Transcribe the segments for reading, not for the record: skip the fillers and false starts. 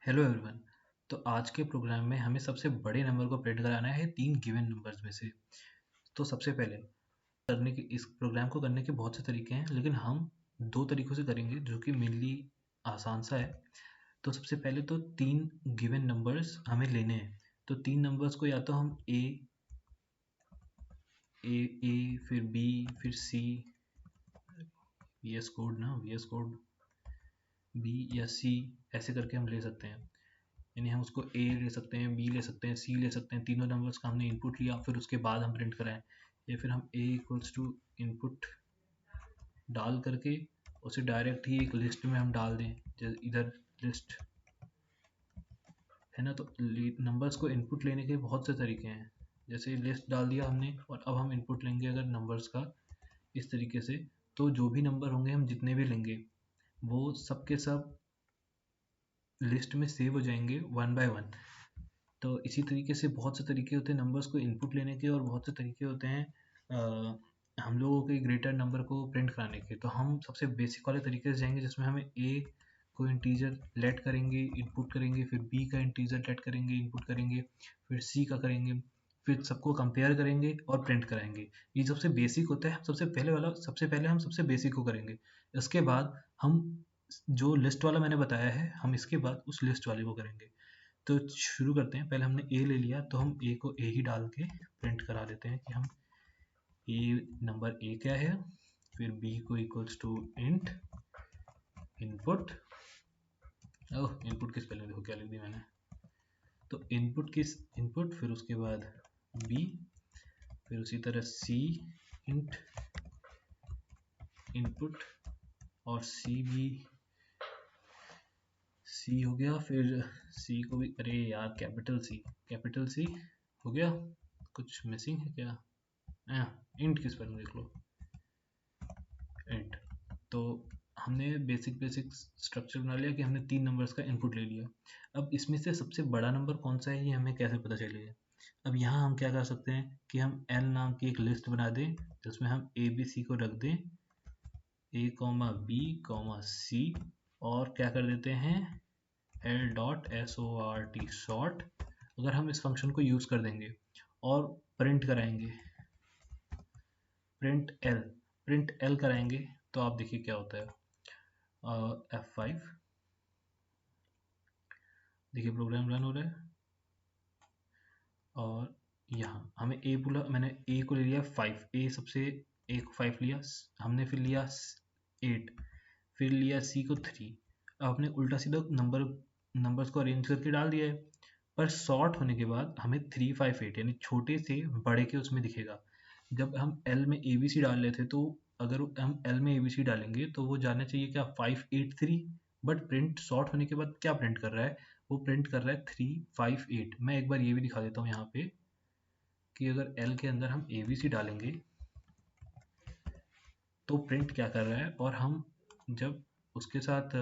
Hello everyone. तो आज के प्रोग्राम में हमें सबसे बड़े नंबर को प्रिंट कराना है तीन गिवन नंबर्स में से। तो सबसे पहले करने के इस प्रोग्राम को करने के बहुत से तरीके हैं, लेकिन हम दो तरीकों से करेंगे जो कि मेनली आसान सा है। तो सबसे पहले तो तीन गिवन नंबर्स हमें लेने हैं। तो तीन नंबर्स को या तो हम ए ए ए फिर बी फिर सी, वी एस कोड बी या सी ऐसे करके हम ले सकते हैं। यानी हम उसको ए ले सकते हैं, बी ले सकते हैं, सी ले सकते हैं। तीनों नंबर्स का हमने इनपुट लिया, फिर उसके बाद हम प्रिंट कराएं। या फिर हम ए इक्वल्स टू इनपुट डाल करके उसे डायरेक्ट ही एक लिस्ट में हम डाल दें, जैसे इधर लिस्ट है ना। तो नंबर्स को इनपुट लेने के बहुत से तरीके हैं। जैसे लिस्ट डाल दिया हमने और अब हम इनपुट लेंगे अगर नंबर्स का इस तरीके से, तो जो भी नंबर होंगे हम जितने भी लेंगे वो सब के सब लिस्ट में सेव हो जाएंगे वन बाय वन। तो इसी तरीके से बहुत से तरीके होते हैं नंबर्स को इनपुट लेने के, और बहुत से तरीके होते हैं हम लोगों के ग्रेटर नंबर को प्रिंट कराने के। तो हम सबसे बेसिक वाले तरीके से जाएंगे, जिसमें हमें ए को इंटीजर लेट करेंगे, इनपुट करेंगे, फिर बी का इंटीजर लेट करेंगे, इनपुट करेंगे, फिर सी का करेंगे, फिर सबको कंपेयर करेंगे और प्रिंट कराएंगे। ये सबसे बेसिक होता है। हम सबसे पहले हम सबसे बेसिक को करेंगे। इसके बाद हम जो लिस्ट वाला मैंने बताया है, हम इसके बाद उस लिस्ट वाले को करेंगे। तो शुरू करते हैं। पहले हमने ए ले लिया तो हम ए को ए ही डाल के प्रिंट करा लेते हैं कि हम नंबर ए क्या है। फिर बी को equals to int input, oh input की स्पेलिंग देखो क्या लिख दी मैंने। तो इनपुट फिर उसके बाद बी, फिर उसी तरह सी इंट इनपुट, और सी भी सी हो गया। फिर सी को भी, अरे यार कैपिटल सी हो गया। कुछ मिसिंग है क्या? इंट की स्पेलिंग देख लो, इंट। तो हमने बेसिक स्ट्रक्चर बना लिया कि हमने तीन नंबर्स का इनपुट ले लिया। अब इसमें से सबसे बड़ा नंबर कौन सा है ये हमें कैसे पता चलेगा? अब यहाँ हम क्या कर सकते हैं कि हम एल नाम की एक लिस्ट बना दें, जिसमें हम ए बी सी को रख दें, A comma B comma C, और क्या कर देते हैं L dot S O R T short. अगर हम इस फंक्शन को यूज़ कर देंगे और प्रिंट कराएंगे, प्रिंट एल कराएंगे, तो आप देखिए क्या होता है। F5, देखिए प्रोग्राम रन हो रहा है। और यहाँ हमें ए बोला, मैंने ए को ले लिया 5, ए सबसे ए को 5 लिया हमने, फिर लिया 8, फिर लिया सी को 3। अब आपने उल्टा सीधा नंबर्स को अरेंज करके डाल दिया है, पर सॉर्ट होने के बाद हमें 3 5 8 यानी छोटे से बड़े के उसमें दिखेगा। जब हम एल में ए बी सी डाल रहे थे, तो अगर हम एल में ए बी सी डालेंगे तो वो जाना चाहिए क्या 5 8 3, बट प्रिंट सॉर्ट होने के बाद क्या प्रिंट कर रहा है, वो प्रिंट कर रहा है 3 5 8। मैं एक बार ये भी दिखा देता हूँ यहाँ पे कि अगर एल के अंदर हम ए बी सी डालेंगे तो प्रिंट क्या कर रहा है, और हम जब उसके साथ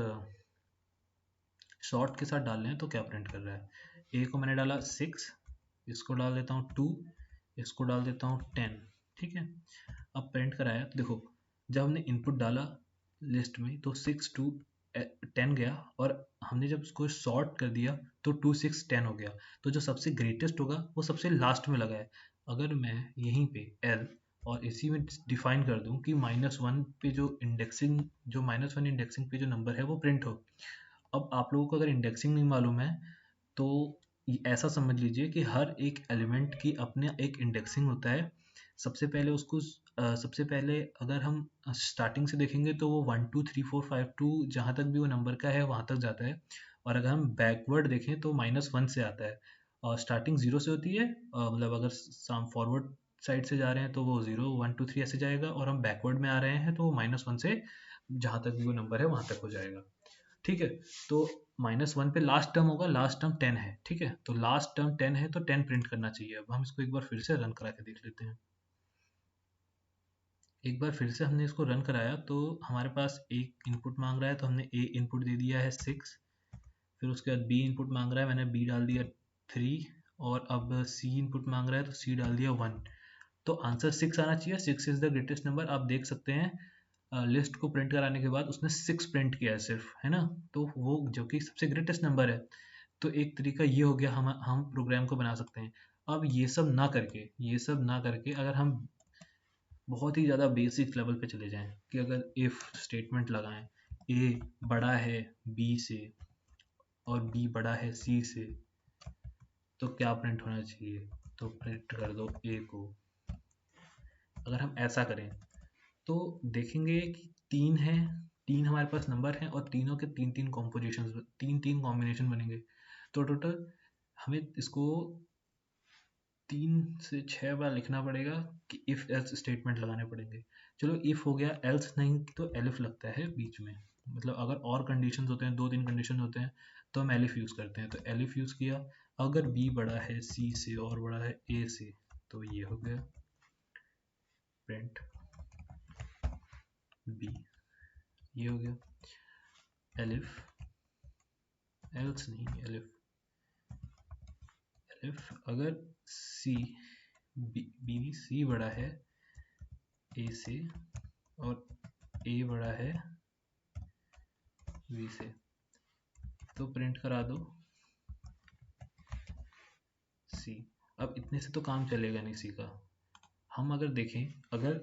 शॉर्ट के साथ डाल रहे हैं तो क्या प्रिंट कर रहा है। ए को मैंने डाला 6, इसको डाल देता हूँ 2, इसको डाल देता हूँ 10। ठीक है, अब प्रिंट कराया तो देखो, जब हमने इनपुट डाला लिस्ट में तो 6 2 10 गया, और हमने जब उसको सॉर्ट कर दिया तो 2 6 10 हो गया। तो जो सबसे ग्रेटेस्ट होगा वो सबसे लास्ट में लगा है। अगर मैं यहीं पे एल और इसी में डिफाइन कर दूं कि -1 पे जो -1 इंडेक्सिंग पे जो नंबर है वो प्रिंट हो। अब आप लोगों को अगर इंडेक्सिंग नहीं मालूम है तो ऐसा समझ लीजिए कि हर एक एलिमेंट की अपने एक इंडेक्सिंग होता है। सबसे पहले अगर हम स्टार्टिंग से देखेंगे तो वो 1 2 3 4 5 2 जहाँ तक भी वो नंबर का है वहाँ तक जाता है। और अगर हम बैकवर्ड देखें तो -1 से आता है, और स्टार्टिंग 0 से होती है। मतलब अगर फॉरवर्ड साइड से जा रहे हैं तो वो 0 1 2 3 ऐसे जाएगा, और हम बैकवर्ड में आ रहे हैं तो वो -1 से जहाँ तक भी वो नंबर है वहाँ तक हो जाएगा। ठीक है, तो -1 पे लास्ट टर्म होगा, लास्ट टर्म 10 है। ठीक है, तो लास्ट टर्म 10 है तो 10 प्रिंट करना चाहिए। अब हम इसको एक बार फिर से रन करा के देख लेते हैं। एक बार फिर से हमने इसको रन कराया तो हमारे पास एक इनपुट मांग रहा है, तो हमने ए इनपुट दे दिया है 6। फिर उसके बाद बी इनपुट मांग रहा है, मैंने बी डाल दिया 3, और अब सी इनपुट मांग रहा है तो सी डाल दिया 1। तो आंसर 6 आना चाहिए। 6 इज द ग्रेटेस्ट नंबर। आप देख सकते हैं लिस्ट को प्रिंट कराने के बाद उसने 6 प्रिंट किया है सिर्फ, है ना, तो वो जो कि सबसे ग्रेटेस्ट नंबर है। तो एक तरीका ये हो गया, हम प्रोग्राम को बना सकते हैं। अब ये सब ना करके अगर हम बहुत ही ज़्यादा बेसिक लेवल पे चले जाएं कि अगर इफ़ स्टेटमेंट लगाएं, ए बड़ा है बी से और बी बड़ा है सी से, तो क्या प्रिंट होना चाहिए, तो प्रिंट कर दो ए को। अगर हम ऐसा करें तो देखेंगे कि 3 है, 3 हमारे पास नंबर हैं और तीनों के 3-3 कॉम्पोजिशन, 3-3 कॉम्बिनेशन बनेंगे। तो टोटल हमें इसको 3 से 6 बार लिखना पड़ेगा कि इफ़ एल्स स्टेटमेंट लगाने पड़ेंगे। चलो इफ़ हो गया, एल्स नहीं तो एलिफ लगता है बीच में, मतलब अगर और कंडीशन होते हैं, 2-3 कंडीशन होते हैं, तो हम एलिफ यूज़ करते हैं। तो एलिफ यूज़ किया, अगर बी बड़ा है सी से और बड़ा है ए से, तो ये हो गया प्रिंट बी, ये हो गया एलिफ, एल्स नहीं एलिफ, एलिफ अगर सी बी सी बड़ा है ए से और ए बड़ा है बी से, तो प्रिंट करा दो सी। अब इतने से तो काम चलेगा नहीं सी का। हम अगर देखें, अगर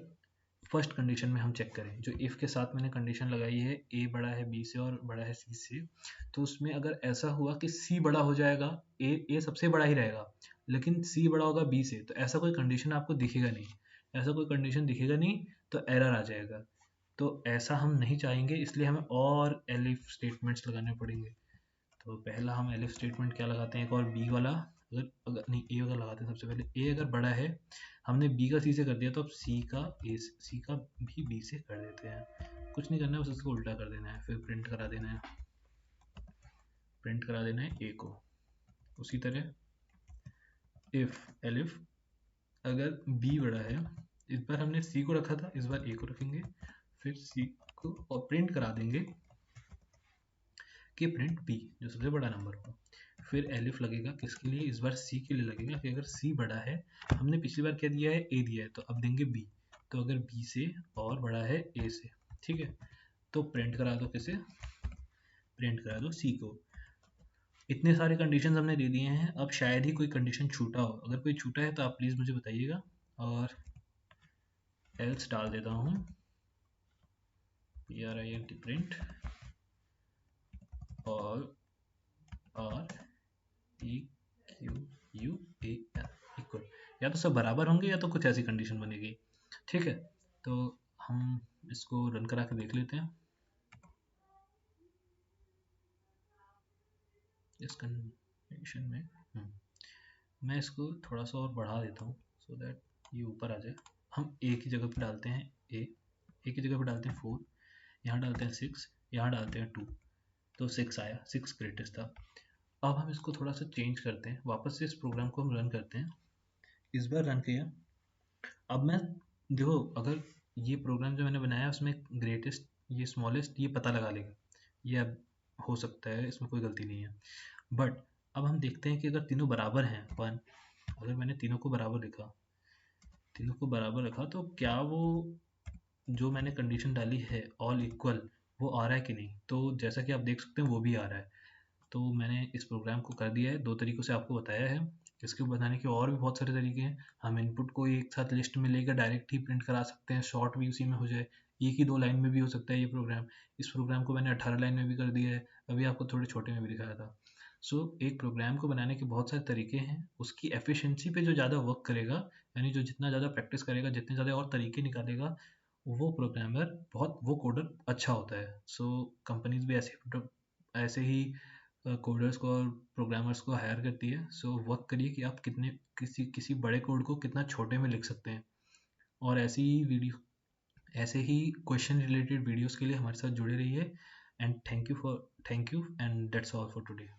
फर्स्ट कंडीशन में हम चेक करें, जो इफ़ के साथ मैंने कंडीशन लगाई है ए बड़ा है बी से और बड़ा है सी से, तो उसमें अगर ऐसा हुआ कि सी बड़ा हो जाएगा, ए सबसे बड़ा ही रहेगा, लेकिन सी बड़ा होगा बी से, तो ऐसा कोई कंडीशन आपको दिखेगा नहीं, ऐसा कोई कंडीशन दिखेगा नहीं, तो एरर आ जाएगा। तो ऐसा हम नहीं चाहेंगे, इसलिए हमें और एलिफ स्टेटमेंट्स लगाने पड़ेंगे। तो पहला हम एलिफ स्टेटमेंट क्या लगाते हैं, एक और बी वाला, अगर अगर नहीं ए वाला लगाते हैं सबसे पहले। ए अगर बड़ा है, हमने बी का सी से कर दिया, तो अब सी का भी बी से कर देते हैं। कुछ नहीं करना है, बस इसको उल्टा कर देना है, फिर प्रिंट करा देना है ए को। उसी तरह इफ एलिफ अगर बी बड़ा है, इस बार हमने सी को रखा था, इस बार ए को रखेंगे, फिर सी को और प्रिंट करा देंगे कि प्रिंट बी, जो सबसे बड़ा नंबर हो। फिर एलिफ लगेगा किसके लिए, इस बार सी के लिए लगेगा कि अगर सी बड़ा है, हमने पिछली बार क्या दिया है ए दिया है, तो अब देंगे बी, तो अगर बी से और बड़ा है ए से, ठीक है, तो प्रिंट करा दो किसे, प्रिंट करा दो सी को। इतने सारे कंडीशन हमने दे दिए हैं, अब शायद ही कोई कंडीशन छूटा हो, अगर कोई छूटा है तो आप प्लीज़ मुझे बताइएगा, और एल्स डाल देता हूँ print प्रिंट और E Q U A L equal, या तो सब बराबर होंगे या तो कुछ ऐसी कंडीशन बनेगी, ठीक है। तो हम इसको रन करा के देख लेते हैं। इस कंडीशन में मैं इसको थोड़ा सा और बढ़ा देता हूँ सो दैट ये ऊपर आ जाए। हम ए की जगह पे डालते हैं ए की जगह पे डालते हैं 4, यहाँ डालते हैं 6, यहाँ डालते हैं 2, तो 6 आया, 6 ग्रेटेस्ट था। अब हम इसको थोड़ा सा चेंज करते हैं, वापस से इस प्रोग्राम को हम रन करते हैं। इस बार रन किया, अब मैं देखो, अगर ये प्रोग्राम जो मैंने बनाया है उसमें ग्रेटेस्ट, ये स्मॉलेस्ट, ये पता लगा लेगा, ये अब हो सकता है, इसमें कोई गलती नहीं है। बट अब हम देखते हैं कि अगर तीनों बराबर हैं 1, अगर मैंने तीनों को बराबर रखा तो क्या वो जो मैंने कंडीशन डाली है ऑल इक्वल, वो आ रहा है कि नहीं। तो जैसा कि आप देख सकते हैं वो भी आ रहा है। तो मैंने इस प्रोग्राम को कर दिया है, 2 तरीक़ों से आपको बताया है। इसको बताने के और भी बहुत सारे तरीके हैं। हम इनपुट को एक साथ लिस्ट में लेकर डायरेक्ट ही प्रिंट करा सकते हैं, शॉर्ट भी उसी में हो जाए, एक ही 2 लाइन में भी हो सकता है ये प्रोग्राम। इस प्रोग्राम को मैंने 18 लाइन में भी कर दिया है, अभी आपको थोड़े छोटे में भी दिखाया था। सो एक प्रोग्राम को बनाने के बहुत सारे तरीके हैं, उसकी एफिशिएंसी पे जो ज़्यादा वर्क करेगा, यानी जो जितना ज़्यादा प्रैक्टिस करेगा, जितने ज़्यादा और तरीके निकालेगा, वो प्रोग्रामर वो कोडर अच्छा होता है। सो कंपनीज भी ऐसे ही कोडर्स को और प्रोग्रामर्स को हायर करती है। सो वर्क करिए कि आप किसी बड़े कोड को कितना छोटे में लिख सकते हैं। और ऐसे ही क्वेश्चन रिलेटेड वीडियोस के लिए हमारे साथ जुड़े रहिए। And thank you and that's all for today.